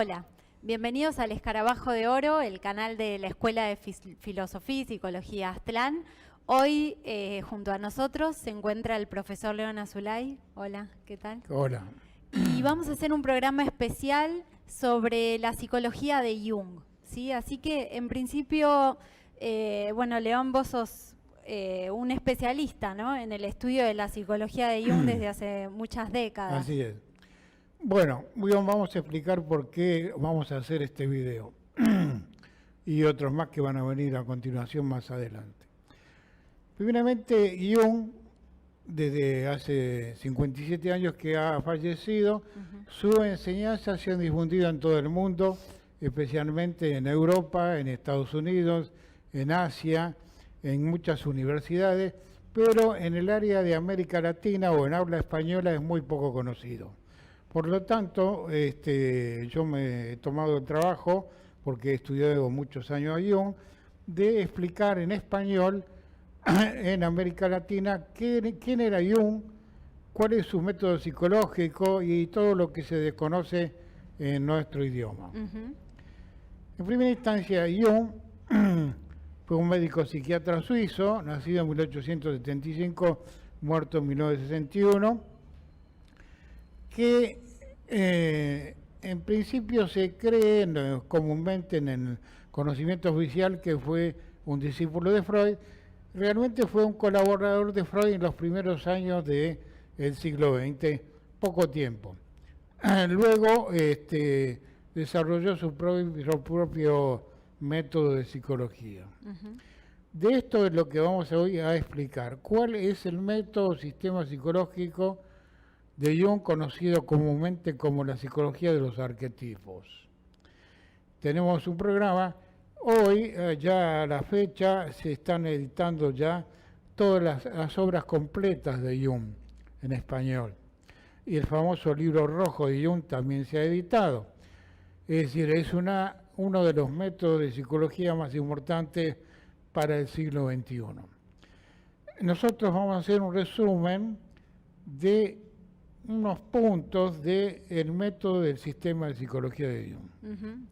Hola, bienvenidos al Escarabajo de Oro, el canal de la Escuela de Filosofía y Psicología Aztlán. Hoy, junto a nosotros, se encuentra el profesor León Azulay. Hola, ¿qué tal? Hola. Y vamos a hacer un programa especial sobre la psicología de Jung, ¿sí? Así que, en principio, bueno, León, vos sos un especialista, ¿no?, en el estudio de la psicología de Jung desde hace muchas décadas. Así es. Bueno, vamos a explicar por qué vamos a hacer este video y otros más que van a venir a continuación más adelante. Primeramente, Jung, desde hace 57 años que ha fallecido, sus enseñanzas se han difundido en todo el mundo, especialmente en Europa, en Estados Unidos, en Asia, en muchas universidades, pero en el área de América Latina o en habla española es muy poco conocido. Por lo tanto, yo me he tomado el trabajo, porque he estudiado muchos años a Jung, de explicar en español en América Latina quién era Jung, cuál es su método psicológico y todo lo que se desconoce en nuestro idioma. En primera instancia, Jung fue un médico psiquiatra suizo, nacido en 1875, muerto en 1961, que en principio se cree comúnmente en el conocimiento oficial que fue un discípulo de Freud. Realmente fue un colaborador de Freud en los primeros años del siglo XX, poco tiempo. Luego desarrolló su propio método de psicología. De esto es lo que vamos hoy a explicar. ¿Cuál es el método o sistema psicológico de Jung, conocido comúnmente como la psicología de los arquetipos? Tenemos un programa. Hoy, ya a la fecha, se están editando ya todas las obras completas de Jung en español. Y el famoso libro rojo de Jung también se ha editado. Es decir, es uno de los métodos de psicología más importantes para el siglo XXI. Nosotros vamos a hacer un resumen de unos puntos del método del sistema de psicología de Jung.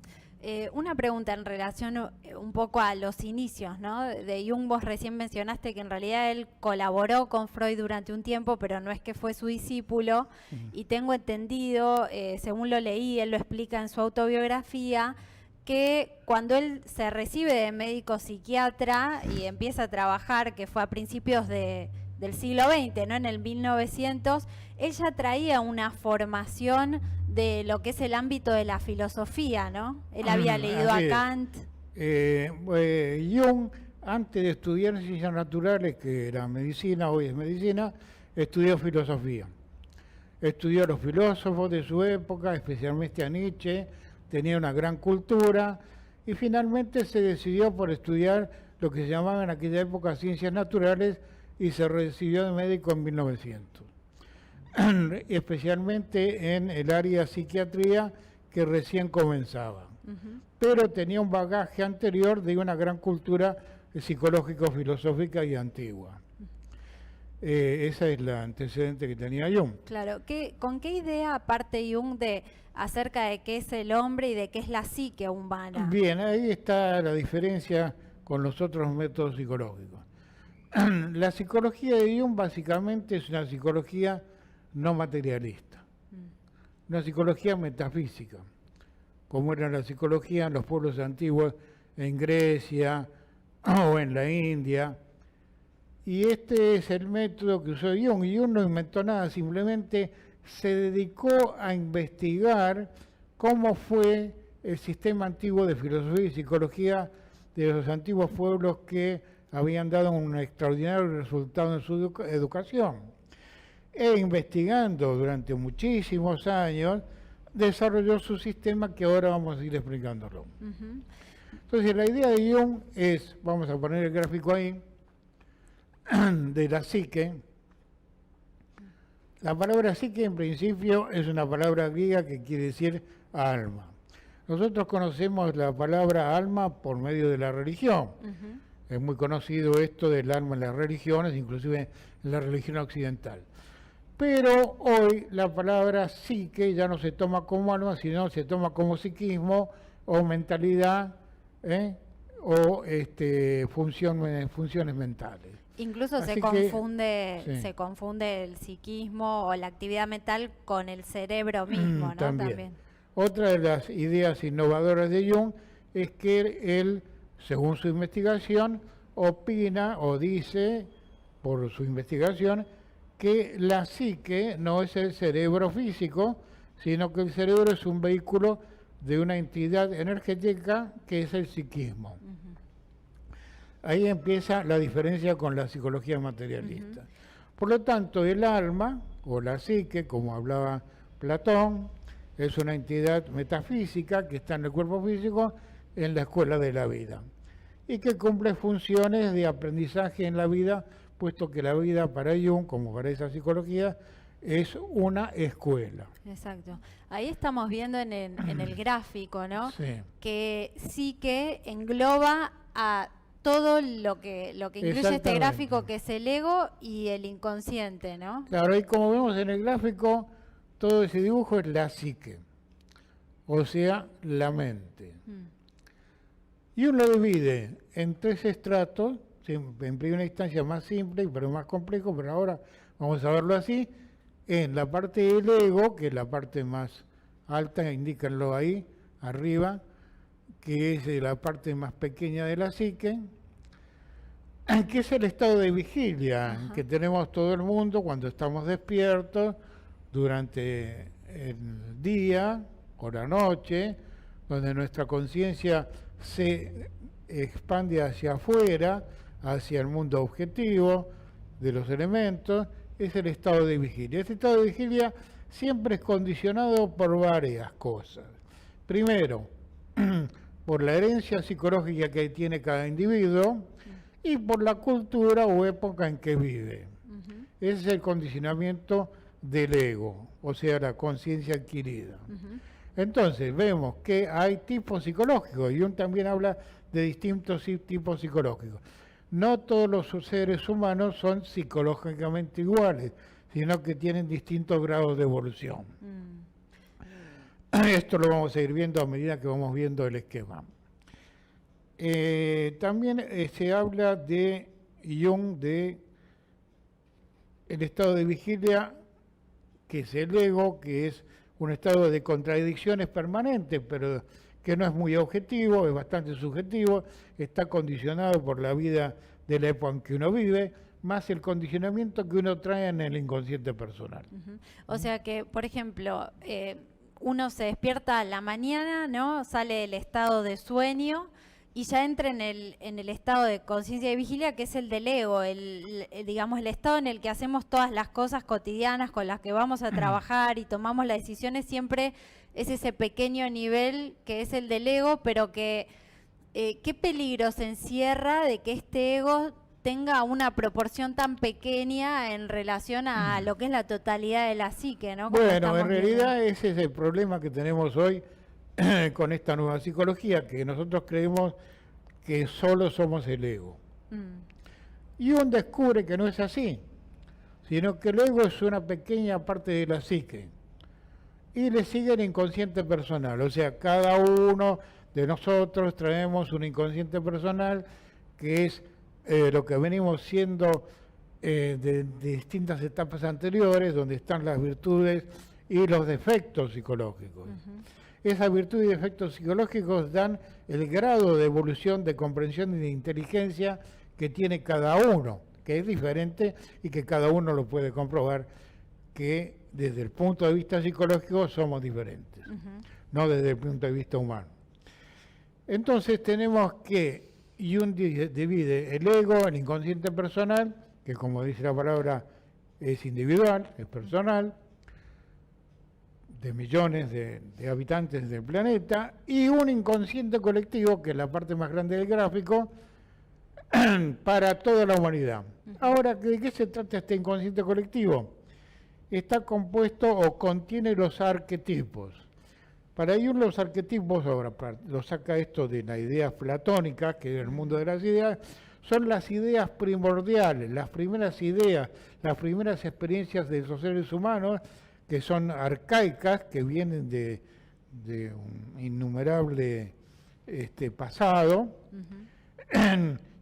Una pregunta en relación un poco a los inicios, ¿no?, de Jung. Vos recién mencionaste que en realidad él colaboró con Freud durante un tiempo, pero no es que fue su discípulo. Y tengo entendido, según lo leí, él lo explica en su autobiografía, que cuando él se recibe de médico psiquiatra y empieza a trabajar, que fue a principios del siglo XX, ¿no?, en el 1900, él ya traía una formación de lo que es el ámbito de la filosofía, ¿no? Él había leído a Kant. Jung, antes de estudiar ciencias naturales, que era medicina, hoy es medicina, estudió filosofía. Estudió a los filósofos de su época, especialmente a Nietzsche, tenía una gran cultura, y finalmente se decidió por estudiar lo que se llamaba en aquella época ciencias naturales, y se recibió de médico en 1900. Especialmente en el área de psiquiatría, que recién comenzaba. Pero tenía un bagaje anterior de una gran cultura psicológico-filosófica y antigua. Esa es la antecedente que tenía Jung. Claro. ¿Con qué idea parte Jung acerca de qué es el hombre y de qué es la psique humana? Bien, ahí está la diferencia con los otros métodos psicológicos. La psicología de Jung básicamente es una psicología no materialista, una psicología metafísica, como era la psicología en los pueblos antiguos, en Grecia o en la India. Y este es el método que usó Jung, y Jung no inventó nada, simplemente se dedicó a investigar cómo fue el sistema antiguo de filosofía y psicología de los antiguos pueblos que habían dado un extraordinario resultado en su educación. E investigando durante muchísimos años, desarrolló su sistema, que ahora vamos a ir explicándolo. Entonces, la idea de Jung es, vamos a poner el gráfico ahí, de la psique. La palabra psique, en principio, es una palabra griega que quiere decir alma. Nosotros conocemos la palabra alma por medio de la religión. Es muy conocido esto del alma en las religiones, inclusive en la religión occidental. Pero hoy la palabra psique ya no se toma como alma, sino se toma como psiquismo o mentalidad, o funciones mentales. Incluso Así se confunde, sí. se confunde el psiquismo o la actividad mental con el cerebro mismo, ¿no? También. Otra de las ideas innovadoras de Jung es que él, según su investigación, opina o dice, por su investigación, que la psique no es el cerebro físico, sino que el cerebro es un vehículo de una entidad energética que es el psiquismo. Ahí empieza la diferencia con la psicología materialista. Por lo tanto, el alma, o la psique, como hablaba Platón, es una entidad metafísica que está en el cuerpo físico en la escuela de la vida y que cumple funciones de aprendizaje en la vida, puesto que la vida para Jung, como para esa psicología, es una escuela. Exacto. Ahí estamos viendo en el gráfico, ¿no? Sí. Que psique engloba a todo lo que incluye este gráfico, que es el ego y el inconsciente, ¿no? Claro, y como vemos en el gráfico, todo ese dibujo es la psique, o sea, la mente. Y uno lo divide en 3 estratos, en primera instancia más simple, pero más complejo, pero ahora vamos a verlo así, en la parte del ego, que es la parte más alta, indícanlo ahí, arriba, que es la parte más pequeña de la psique, que es el estado de vigilia que tenemos todo el mundo cuando estamos despiertos durante el día o la noche, donde nuestra conciencia se expande hacia afuera, hacia el mundo objetivo de los elementos, es el estado de vigilia. Este estado de vigilia siempre es condicionado por varias cosas. Primero, por la herencia psicológica que tiene cada individuo y por la cultura o época en que vive. Ese es el condicionamiento del ego, o sea, la conciencia adquirida. Entonces, vemos que hay tipos psicológicos, y Jung también habla de distintos tipos psicológicos. No todos los seres humanos son psicológicamente iguales, sino que tienen distintos grados de evolución. Esto lo vamos a ir viendo a medida que vamos viendo el esquema. También se habla de Jung, de el estado de vigilia, que es el ego, que es un estado de contradicciones permanentes, pero que no es muy objetivo, es bastante subjetivo, está condicionado por la vida de la época en que uno vive, más el condicionamiento que uno trae en el inconsciente personal. O sea que, por ejemplo, uno se despierta a la mañana, ¿no? Sale del estado de sueño y ya entra en el estado de conciencia y vigilia, que es el del ego, digamos, el estado en el que hacemos todas las cosas cotidianas con las que vamos a trabajar y tomamos las decisiones. Siempre es ese pequeño nivel que es el del ego, pero que qué peligro se encierra de que este ego tenga una proporción tan pequeña en relación a lo que es la totalidad de la psique, ¿no? Como bueno, en realidad ese es el problema que tenemos hoy con esta nueva psicología, que nosotros creemos que solo somos el ego. Y uno descubre que no es así, sino que el ego es una pequeña parte de la psique. Y le sigue el inconsciente personal, o sea, cada uno de nosotros traemos un inconsciente personal que es lo que venimos siendo de distintas etapas anteriores, donde están las virtudes y los defectos psicológicos. Esas virtudes y defectos psicológicos dan el grado de evolución, de comprensión y de inteligencia que tiene cada uno, que es diferente y que cada uno lo puede comprobar, que desde el punto de vista psicológico somos diferentes, no desde el punto de vista humano. Entonces tenemos que Jung divide el ego, el inconsciente personal, que como dice la palabra es individual, es personal, de millones de habitantes del planeta, y un inconsciente colectivo, que es la parte más grande del gráfico, para toda la humanidad. Ahora, ¿de qué se trata este inconsciente colectivo? Está compuesto o contiene los arquetipos. Para Jung los arquetipos, ahora lo saca esto de la idea platónica, que es el mundo de las ideas, son las ideas primordiales, las primeras ideas, las primeras experiencias de los seres humanos, que son arcaicas, que vienen de un innumerable pasado.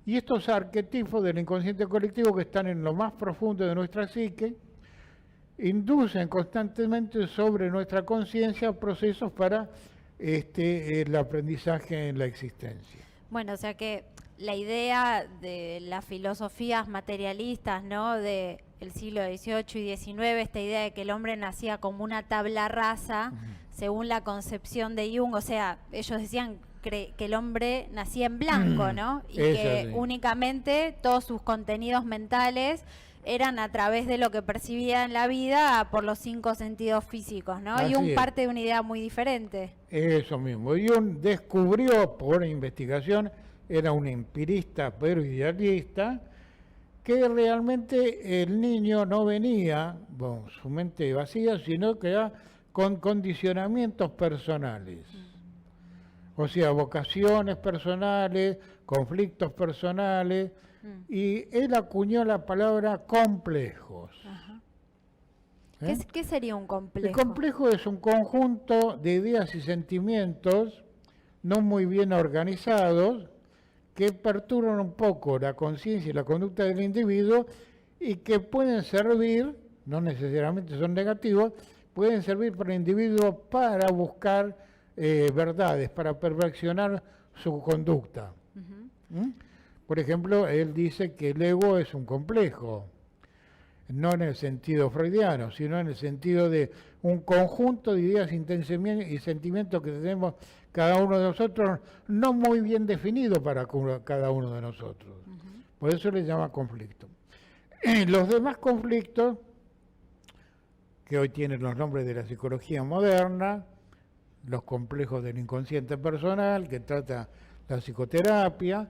Y estos arquetipos del inconsciente colectivo, que están en lo más profundo de nuestra psique, inducen constantemente sobre nuestra conciencia procesos para el aprendizaje en la existencia. Bueno, o sea que la idea de las filosofías materialistas, ¿no?, de el siglo XVIII y XIX, esta idea de que el hombre nacía como una tabla rasa, según la concepción de Jung, o sea, ellos decían que el hombre nacía en blanco, ¿no? Y que únicamente todos sus contenidos mentales eran a través de lo que percibía en la vida por los 5 sentidos físicos, ¿no? Y Jung parte de una idea muy diferente. Eso mismo. Jung descubrió por investigación, era un empirista pero idealista, que realmente el niño no venía con su mente vacía, sino que era con condicionamientos personales. O sea, vocaciones personales, conflictos personales, y él acuñó la palabra complejos. ¿Qué sería un complejo? El complejo es un conjunto de ideas y sentimientos no muy bien organizados que perturban un poco la conciencia y la conducta del individuo y que pueden servir, no necesariamente son negativos, pueden servir para el individuo para buscar verdades, para perfeccionar su conducta. Por ejemplo, él dice que el ego es un complejo, no en el sentido freudiano, sino en el sentido de un conjunto de ideas y sentimientos que tenemos cada uno de nosotros, no muy bien definido para cada uno de nosotros. Por eso le llama conflicto. Los demás conflictos, que hoy tienen los nombres de la psicología moderna, los complejos del inconsciente personal, que trata la psicoterapia,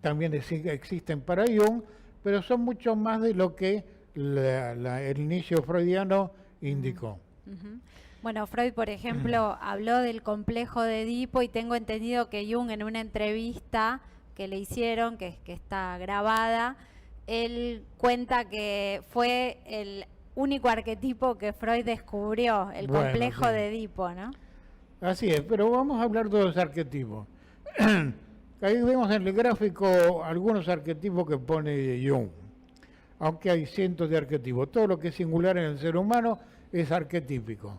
también existen para Jung, pero son mucho más de lo que el inicio freudiano indicó. Bueno, Freud, por ejemplo, habló del complejo de Edipo y tengo entendido que Jung, en una entrevista que le hicieron, que está grabada, él cuenta que fue el único arquetipo que Freud descubrió, el complejo de Edipo, ¿no? Así es, pero vamos a hablar de los arquetipos. Ahí vemos en el gráfico algunos arquetipos que pone Jung, aunque hay cientos de arquetipos. Todo lo que es singular en el ser humano es arquetípico.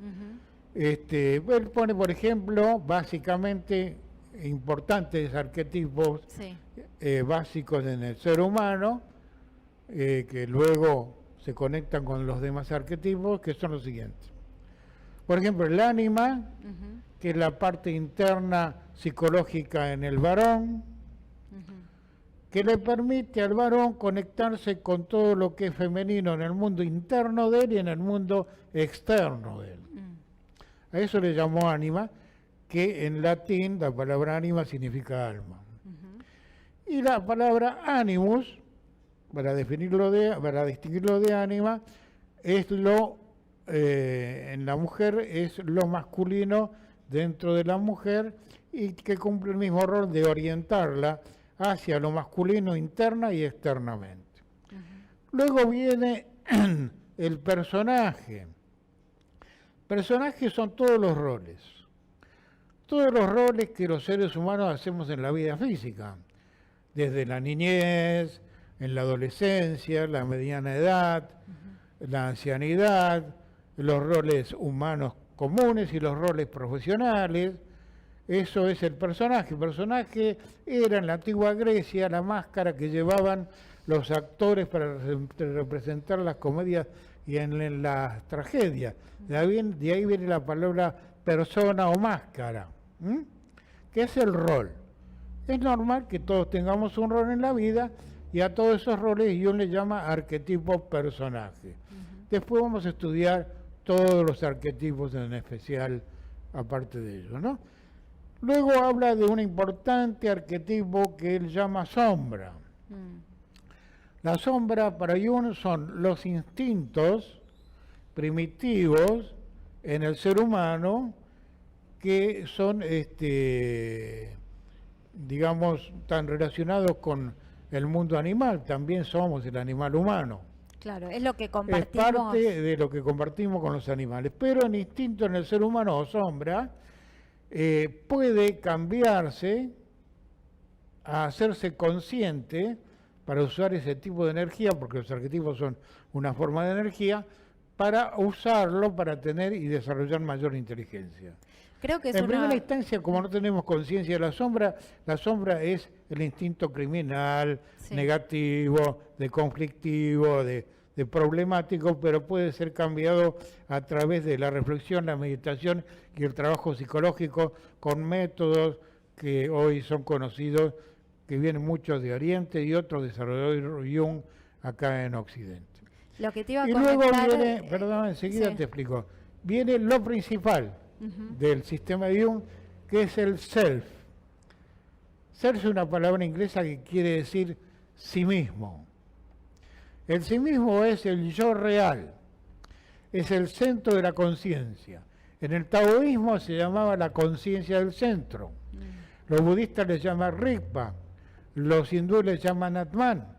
Él pone, por ejemplo, básicamente importantes arquetipos básicos en el ser humano, que luego se conectan con los demás arquetipos, que son los siguientes. Por ejemplo, el ánima, que es la parte interna psicológica en el varón, que le permite al varón conectarse con todo lo que es femenino en el mundo interno de él y en el mundo externo de él. A eso le llamó ánima, que en latín la palabra ánima significa alma. Y la palabra animus, para distinguirlo de ánima, es en la mujer es lo masculino dentro de la mujer y que cumple el mismo rol de orientarla hacia lo masculino interna y externamente. Luego viene el personaje. Personajes son todos los roles que los seres humanos hacemos en la vida física, desde la niñez, en la adolescencia, la mediana edad, la ancianidad, los roles humanos comunes y los roles profesionales. Eso es el personaje. El personaje era en la antigua Grecia la máscara que llevaban los actores para representar las comedias y en las tragedias. De ahí viene la palabra persona o máscara, que es el rol. Es normal que todos tengamos un rol en la vida y a todos esos roles Jung le llama arquetipo personaje. Después vamos a estudiar todos los arquetipos en especial aparte de ellos, ¿no? Luego habla de un importante arquetipo que él llama sombra. La sombra para Jung son los instintos primitivos en el ser humano que son, digamos, tan relacionados con el mundo animal, también somos el animal humano. Claro, es lo que Es compartimos. parte de lo que compartimos con los animales. Pero el instinto en el ser humano o sombra puede cambiarse a hacerse consciente para usar ese tipo de energía, porque los arquetipos son una forma de energía, para usarlo para tener y desarrollar mayor inteligencia. Creo que es En una... primera instancia, como no tenemos conciencia de la sombra es el instinto criminal, Sí. negativo, de conflictivo, de problemático, pero puede ser cambiado a través de la reflexión, la meditación y el trabajo psicológico con métodos que hoy son conocidos, que vienen muchos de Oriente y otros desarrollados Jung acá en Occidente. Lo que te iba a Y luego comentar... viene, perdón, enseguida sí. te explico, viene lo principal del sistema de Jung, que es el self. Self es una palabra inglesa que quiere decir sí mismo. El sí mismo es el yo real, es el centro de la conciencia. En el taoísmo se llamaba la conciencia del centro. Los budistas le llaman Rigpa, los hindúes le llaman Atman.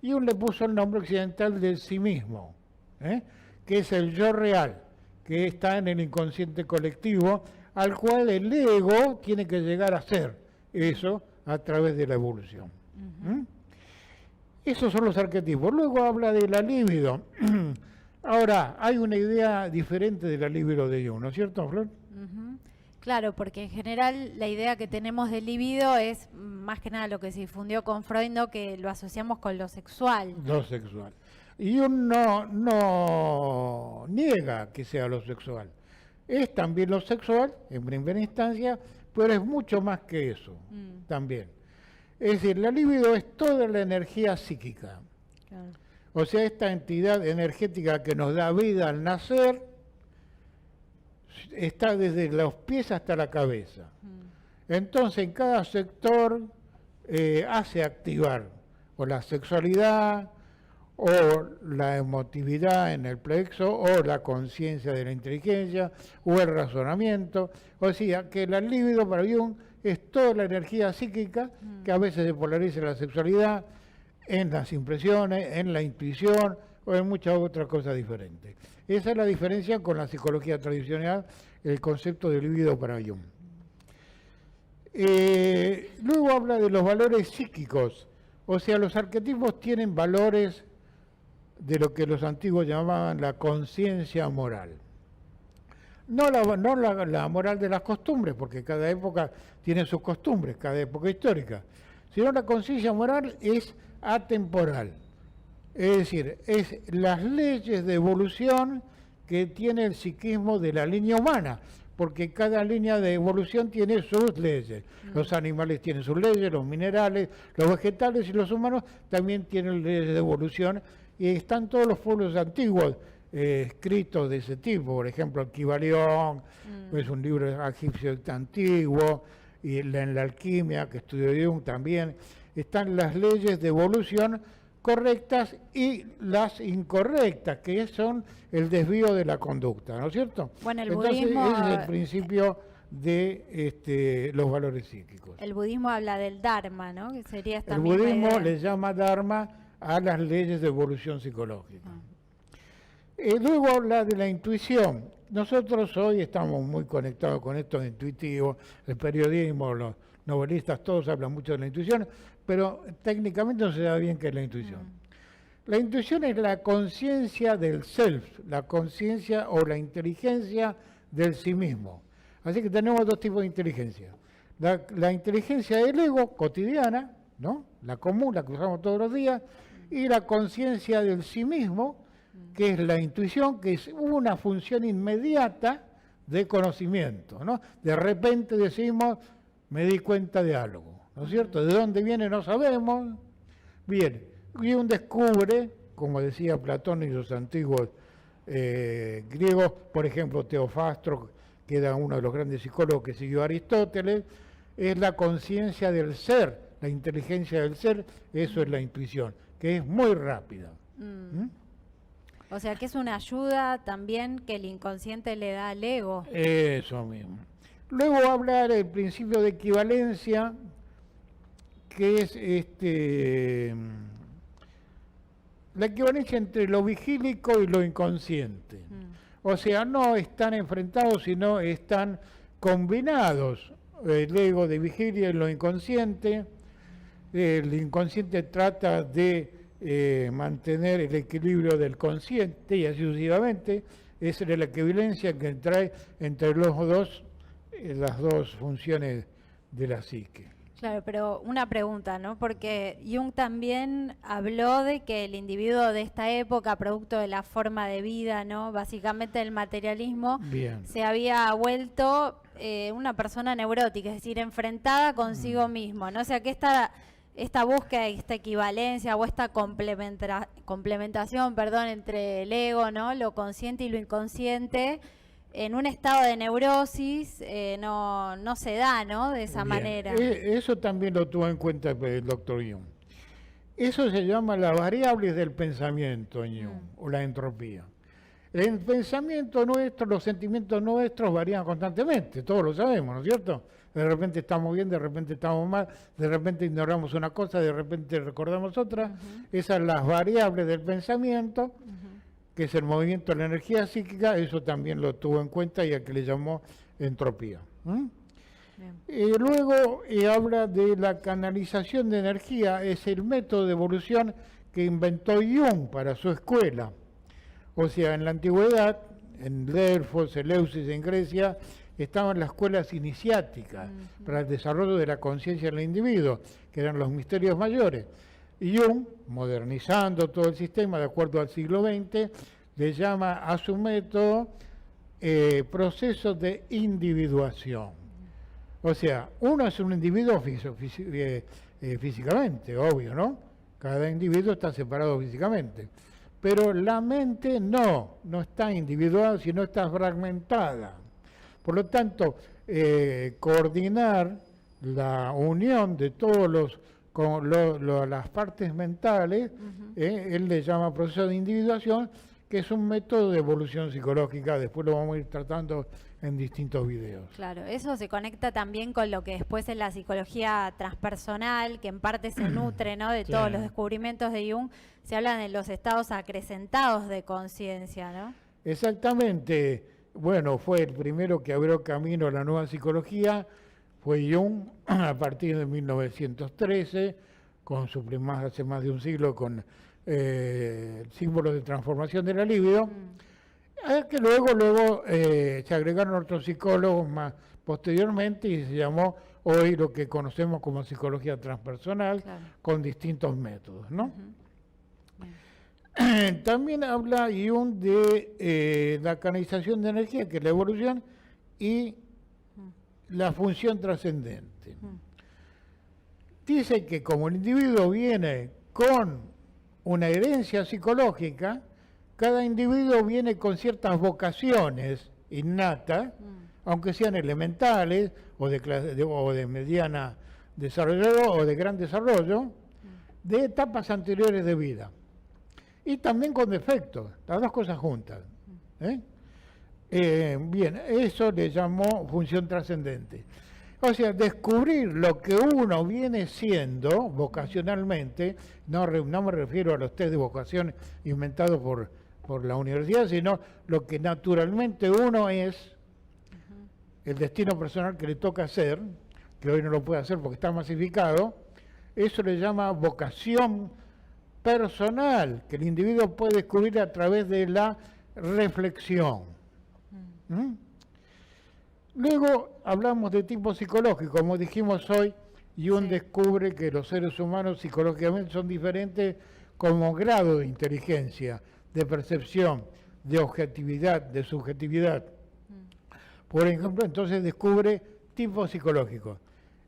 Y uno le puso el nombre occidental del sí mismo, que es el yo real, que está en el inconsciente colectivo, al cual el ego tiene que llegar a ser eso a través de la evolución. Esos son los arquetipos. Luego habla de la libido. Ahora, hay una idea diferente de la libido de Jung, ¿no es cierto, Flor? Claro, porque en general la idea que tenemos del libido es más que nada lo que se difundió con Freud, ¿no? Que lo asociamos con lo sexual. Lo sexual. Y uno no niega que sea lo sexual. Es también lo sexual, en primera instancia, pero es mucho más que eso, también. Es decir, la libido es toda la energía psíquica. Claro. O sea, esta entidad energética que nos da vida al nacer, está desde los pies hasta la cabeza. Entonces, en cada sector hace activar o la sexualidad, o la emotividad en el plexo, o la conciencia de la inteligencia, o el razonamiento. O sea, que la libido para Jung es toda la energía psíquica que a veces se polariza en la sexualidad, en las impresiones, en la intuición o en muchas otras cosas diferentes. Esa es la diferencia con la psicología tradicional, el concepto de libido para Jung. Luego habla de los valores psíquicos, o sea, los arquetipos tienen valores de lo que los antiguos llamaban la conciencia moral. No la moral de las costumbres, porque cada época tiene sus costumbres, cada época histórica, sino la conciencia moral es atemporal. Es decir, es las leyes de evolución que tiene el psiquismo de la línea humana, porque cada línea de evolución tiene sus leyes. Los animales tienen sus leyes, los minerales, los vegetales y los humanos también tienen leyes de evolución, y están todos los pueblos antiguos escritos de ese tipo. Por ejemplo, el Kybalión, es un libro egipcio antiguo, y en la alquimia, que estudió Jung también, están las leyes de evolución correctas y las incorrectas, que son el desvío de la conducta, ¿no es cierto? Bueno, el Entonces, budismo... ese es el principio de los valores psíquicos. El budismo habla del Dharma, ¿no? Que sería esta El misma budismo idea. le llama Dharma a las leyes de evolución psicológica. Luego habla de la intuición. Nosotros hoy estamos muy conectados con esto intuitivo, el periodismo, los novelistas, todos hablan mucho de la intuición, pero técnicamente no se sabe bien qué es la intuición. La intuición es la conciencia del self, la conciencia o la inteligencia del sí mismo. Así que tenemos dos tipos de inteligencia. La inteligencia del ego cotidiana, ¿no? La común, la que usamos todos los días, y la conciencia del sí mismo, que es la intuición, que es una función inmediata de conocimiento, ¿no? De repente decimos, me di cuenta de algo, ¿no es cierto? ¿De dónde viene? No sabemos. Bien, y uno descubre, como decía Platón y los antiguos griegos, por ejemplo, Teofastro, que era uno de los grandes psicólogos que siguió a Aristóteles, es la conciencia del ser, la inteligencia del ser, eso es la intuición, que es muy rápida. O sea, que es una ayuda también que el inconsciente le da al ego. Eso mismo. Luego hablar del principio de equivalencia, que es la equivalencia entre lo vigílico y lo inconsciente. O sea, no están enfrentados, sino están combinados. El ego de vigilia y lo inconsciente. El inconsciente trata de mantener el equilibrio del consciente y así sucesivamente. Esa es la equivalencia que trae entre los dos, las dos funciones de la psique. Claro, pero una pregunta, ¿no? Porque Jung también habló de que el individuo de esta época, producto de la forma de vida, ¿no? Básicamente el materialismo, Bien. se había vuelto una persona neurótica, es decir, enfrentada consigo mismo, ¿no? O sea, que esta búsqueda, esta equivalencia o esta complementación, perdón, entre el ego, ¿no? Lo consciente y lo inconsciente, en un estado de neurosis no se da, ¿no? De esa manera. Eso también lo tuvo en cuenta el doctor Jung. Eso se llama las variables del pensamiento en Jung, o la entropía. El pensamiento nuestro, los sentimientos nuestros varían constantemente, todos lo sabemos, ¿no es cierto? De repente estamos bien, de repente estamos mal, de repente ignoramos una cosa, de repente recordamos otra. Esas son las variables del pensamiento, que es el movimiento de la energía psíquica, eso también lo tuvo en cuenta y a que le llamó entropía. Luego habla de la canalización de energía, es el método de evolución que inventó Jung para su escuela. O sea, en la antigüedad, en Delfos, Eleusis, en Grecia, estaban las escuelas iniciáticas para el desarrollo de la conciencia del individuo, que eran los misterios mayores. Y Jung, modernizando todo el sistema de acuerdo al siglo XX, le llama a su método proceso de individuación. O sea, uno es un individuo físicamente, obvio, ¿no? Cada individuo está separado físicamente. Pero la mente no está individuada, sino está fragmentada. Por lo tanto, coordinar la unión de todos las partes mentales, él le llama proceso de individuación, que es un método de evolución psicológica. Después lo vamos a ir tratando en distintos videos. Claro, eso se conecta también con lo que después es la psicología transpersonal, que en parte se nutre, ¿no? De todos los descubrimientos de Jung. Se hablan de los estados acrecentados de conciencia, ¿no? Exactamente. Bueno, fue el primero que abrió camino a la nueva psicología, fue Jung, a partir de 1913, con su hace más de un siglo, con símbolos de transformación de la libido, que luego se agregaron otros psicólogos más posteriormente y se llamó hoy lo que conocemos como psicología transpersonal, con distintos métodos, ¿no? También habla Jung de la canalización de energía, que es la evolución, y la función trascendente. Dice que como el individuo viene con una herencia psicológica, cada individuo viene con ciertas vocaciones innatas, aunque sean elementales o de mediana desarrollo o de gran desarrollo, de etapas anteriores de vida. Y también con defectos, las dos cosas juntas. Bien, eso le llamó función trascendente. O sea, descubrir lo que uno viene siendo vocacionalmente, no me refiero a los test de vocación inventados por la universidad, sino lo que naturalmente uno es, el destino personal que le toca hacer, que hoy no lo puede hacer porque está masificado, eso le llama vocación personal, que el individuo puede descubrir a través de la reflexión. Luego hablamos de tipo psicológico, como dijimos hoy, Jung descubre que los seres humanos psicológicamente son diferentes como grado de inteligencia, de percepción, de objetividad, de subjetividad. Por ejemplo, entonces descubre tipos psicológicos.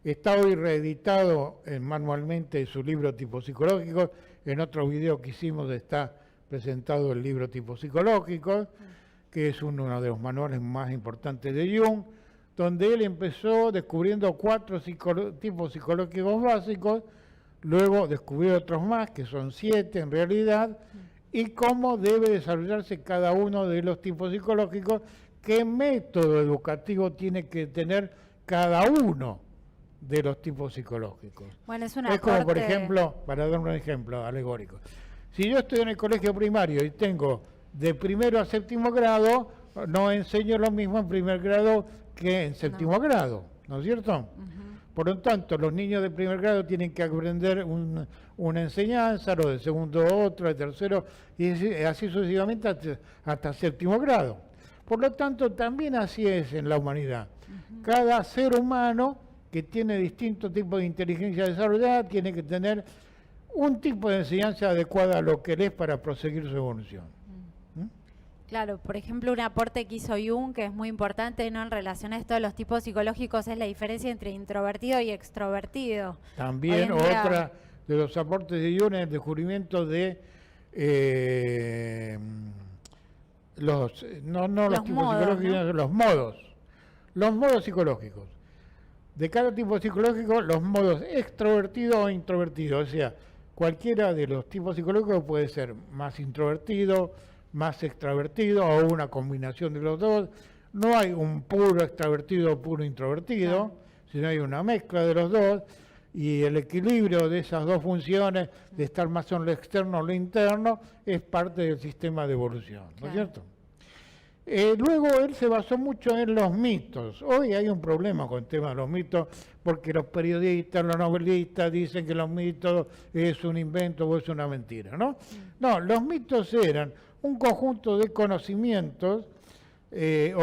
Está hoy reeditado manualmente su libro Tipos Psicológicos. En otro video que hicimos está presentado el libro Tipos Psicológicos, que es uno de los manuales más importantes de Jung, donde él empezó descubriendo 4 tipos psicológicos básicos, luego descubrió otros más, que son 7 en realidad, y cómo debe desarrollarse cada uno de los tipos psicológicos, qué método educativo tiene que tener cada uno de los tipos psicológicos. Bueno, es un Es como, por aporte- ejemplo, para dar un ejemplo alegórico, si yo estoy en el colegio primario y tengo de primero a séptimo grado, no enseño lo mismo en primer grado que en séptimo grado, ¿no es cierto? Ujú. Por lo tanto, los niños de primer grado tienen que aprender una enseñanza, los de segundo otro, de tercero, y así sucesivamente hasta séptimo grado. Por lo tanto, también así es en la humanidad. Cada ser humano que tiene distintos tipos de inteligencia desarrollada tiene que tener un tipo de enseñanza adecuada a lo que él es para proseguir su evolución. Claro, por ejemplo, un aporte que hizo Jung, que es muy importante, ¿no?, en relación a esto de los tipos psicológicos, es la diferencia entre introvertido y extrovertido. También Hoy en día- otra de los aportes de Jung es el descubrimiento de los tipos modos, psicológicos, ¿no? los modos psicológicos. De cada tipo psicológico, los modos extrovertido o introvertido, o sea, cualquiera de los tipos psicológicos puede ser más introvertido, más extravertido o una combinación de los dos. No hay un puro extravertido o puro introvertido, Claro. sino hay una mezcla de los dos, y el equilibrio de esas dos funciones, de estar más en lo externo o lo interno, es parte del sistema de evolución, ¿no es Claro. cierto? Luego él se basó mucho en los mitos. Hoy hay un problema con el tema de los mitos, porque los periodistas, los novelistas dicen que los mitos es un invento o es una mentira, ¿no? No, los mitos eran un conjunto de conocimientos o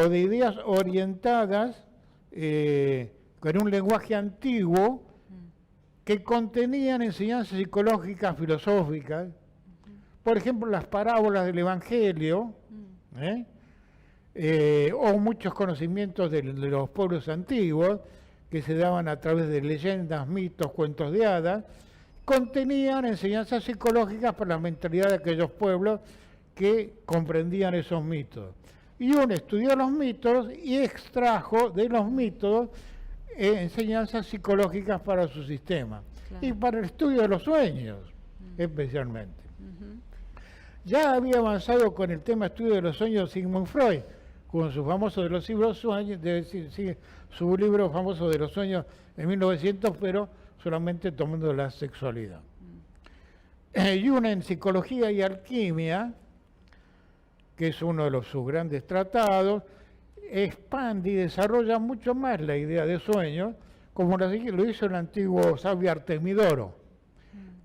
de ideas orientadas con un lenguaje antiguo que contenían enseñanzas psicológicas, filosóficas. Por ejemplo, las parábolas del Evangelio, o muchos conocimientos de los pueblos antiguos que se daban a través de leyendas, mitos, cuentos de hadas, contenían enseñanzas psicológicas para la mentalidad de aquellos pueblos que comprendían esos mitos. Y uno estudió los mitos y extrajo de los mitos enseñanzas psicológicas para su sistema. Claro. Y para el estudio de los sueños, especialmente. Ujú. Ya había avanzado con el tema estudio de los sueños Sigmund Freud, con su famoso de los sueños, su libro famoso de los sueños en 1900, pero solamente tomando la sexualidad. Y una en Psicología y Alquimia, que es uno de sus grandes tratados, expande y desarrolla mucho más la idea de sueños, como lo hizo el antiguo sabio Artemidoro,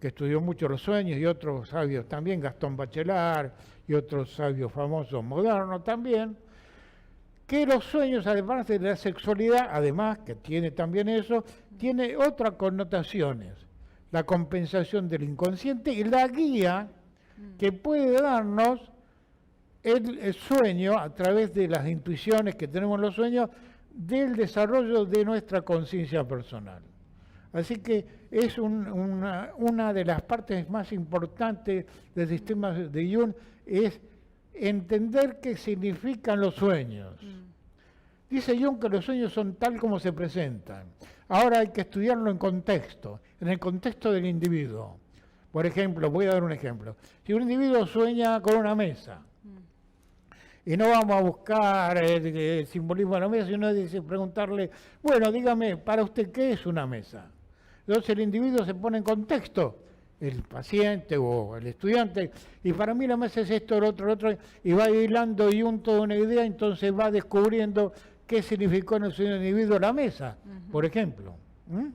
que estudió mucho los sueños, y otros sabios también, Gastón Bachelard y otros sabios famosos modernos también, que los sueños, además de la sexualidad, además que tiene también eso, tiene otras connotaciones, la compensación del inconsciente y la guía que puede darnos el sueño a través de las intuiciones que tenemos en los sueños del desarrollo de nuestra conciencia personal. Así que es una de las partes más importantes del sistema de Jung, es entender qué significan los sueños. Dice Jung que los sueños son tal como se presentan. Ahora hay que estudiarlo en el contexto del individuo. Por ejemplo, voy a dar un ejemplo. Si un individuo sueña con una mesa, y no vamos a buscar el simbolismo de la mesa, sino preguntarle, bueno, dígame, para usted, ¿qué es una mesa? Entonces el individuo se pone en contexto, el paciente o el estudiante, y para mí la mesa es esto, el otro, y va hilando y toda una idea, entonces va descubriendo qué significó en el sueño del individuo la mesa, por ejemplo.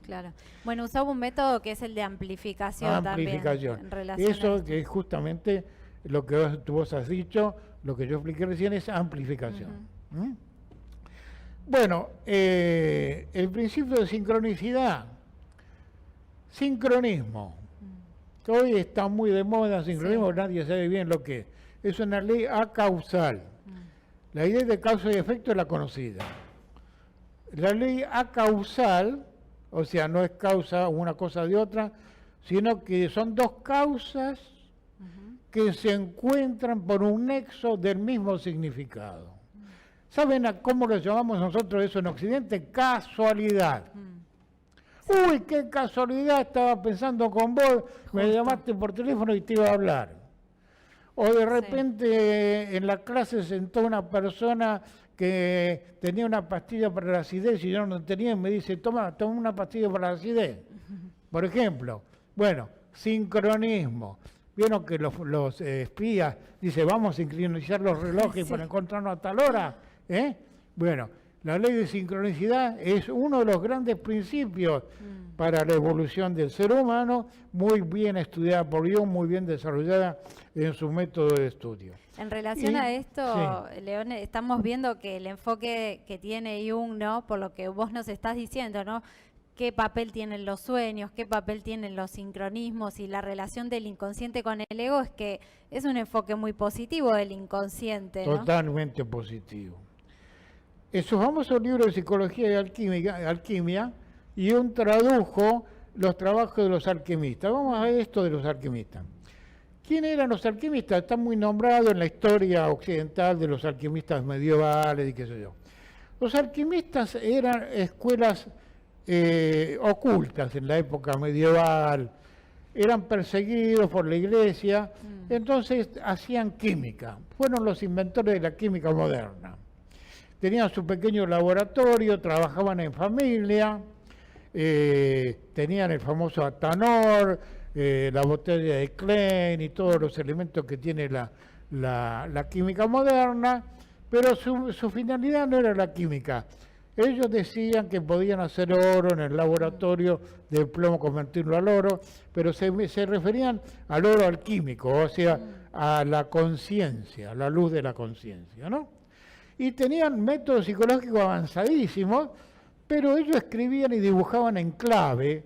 Claro. Bueno, usaba un método que es el de amplificación, Amplificación. también. En relación a Eso esto. que es justamente lo que vos has dicho, lo que yo expliqué recién es amplificación. Bueno, el principio de sincronicidad, sincronismo, que hoy está muy de moda, sincronismo, nadie sabe bien lo que es. Es una ley acausal. La idea de causa y efecto es la conocida. La ley acausal, o sea, no es causa una cosa de otra, sino que son dos causas que se encuentran por un nexo del mismo significado. ¿Saben cómo lo llamamos nosotros eso en Occidente? Casualidad. Uy, qué casualidad, estaba pensando con vos, me llamaste por teléfono y te iba a hablar. O de repente en la clase sentó una persona que tenía una pastilla para la acidez y yo no tenía, y me dice, toma una pastilla para la acidez. Por ejemplo, bueno, sincronismo. Vieron que los espías dicen, vamos a sincronizar los relojes para encontrarnos a tal hora. Bueno, la ley de sincronicidad es uno de los grandes principios para la evolución del ser humano, muy bien estudiada por Jung, muy bien desarrollada en su método de estudio. En relación a esto, León, estamos viendo que el enfoque que tiene Jung, ¿no? Por lo que vos nos estás diciendo, ¿no? Qué papel tienen los sueños, qué papel tienen los sincronismos y la relación del inconsciente con el ego, es que es un enfoque muy positivo del inconsciente, ¿no? Totalmente positivo. Esos famosos libros de psicología y alquimia, Jung tradujo los trabajos de los alquimistas. Vamos a ver esto de los alquimistas. ¿Quiénes eran los alquimistas? Está muy nombrado en la historia occidental de los alquimistas medievales y qué sé yo. Los alquimistas eran escuelas ocultas en la época medieval, eran perseguidos por la iglesia, entonces hacían química. Fueron los inventores de la química moderna. Tenían su pequeño laboratorio, trabajaban en familia, tenían el famoso atanor, la botella de Klein y todos los elementos que tiene la química moderna, pero su finalidad no era la química. Ellos decían que podían hacer oro en el laboratorio, de plomo convertirlo al oro, pero se referían al oro alquímico, o sea, a la conciencia, a la luz de la conciencia, ¿no? Y tenían métodos psicológicos avanzadísimos, pero ellos escribían y dibujaban en clave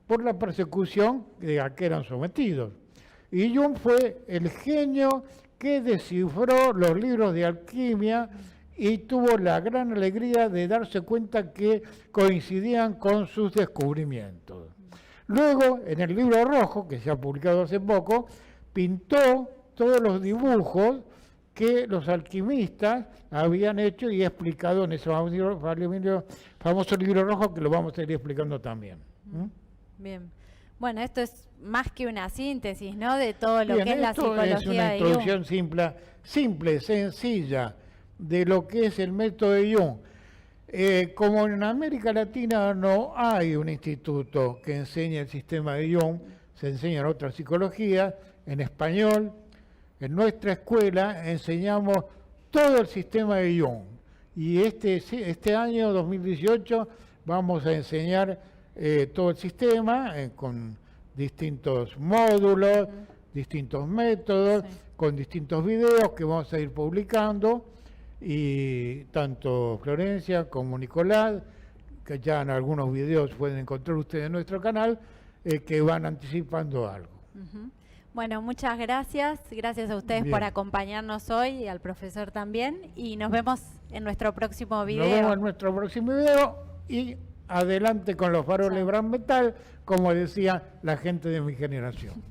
por la persecución a que eran sometidos. Y Jung fue el genio que descifró los libros de alquimia y tuvo la gran alegría de darse cuenta que coincidían con sus descubrimientos. Luego, en el libro rojo, que se ha publicado hace poco, pintó todos los dibujos que los alquimistas habían hecho y explicado en ese famoso libro rojo, que lo vamos a ir explicando también. Bien. Bueno, esto es más que una síntesis, ¿no?, de todo lo Bien, que es la psicología de Jung. Es una introducción simple, sencilla, de lo que es el método de Jung. Como en América Latina no hay un instituto que enseñe el sistema de Jung, se enseñan otras psicologías, en español, en nuestra escuela enseñamos todo el sistema de Jung. Y este año, 2018, vamos a enseñar todo el sistema con distintos módulos, distintos métodos, con distintos videos que vamos a ir publicando. Y tanto Florencia como Nicolás, que ya en algunos videos pueden encontrar ustedes en nuestro canal, que van anticipando algo. Bueno, muchas gracias. Gracias a ustedes por acompañarnos hoy y al profesor también. Y nos vemos en nuestro próximo video. Nos vemos en nuestro próximo video y adelante con los faroles Brand Metal, como decía la gente de mi generación.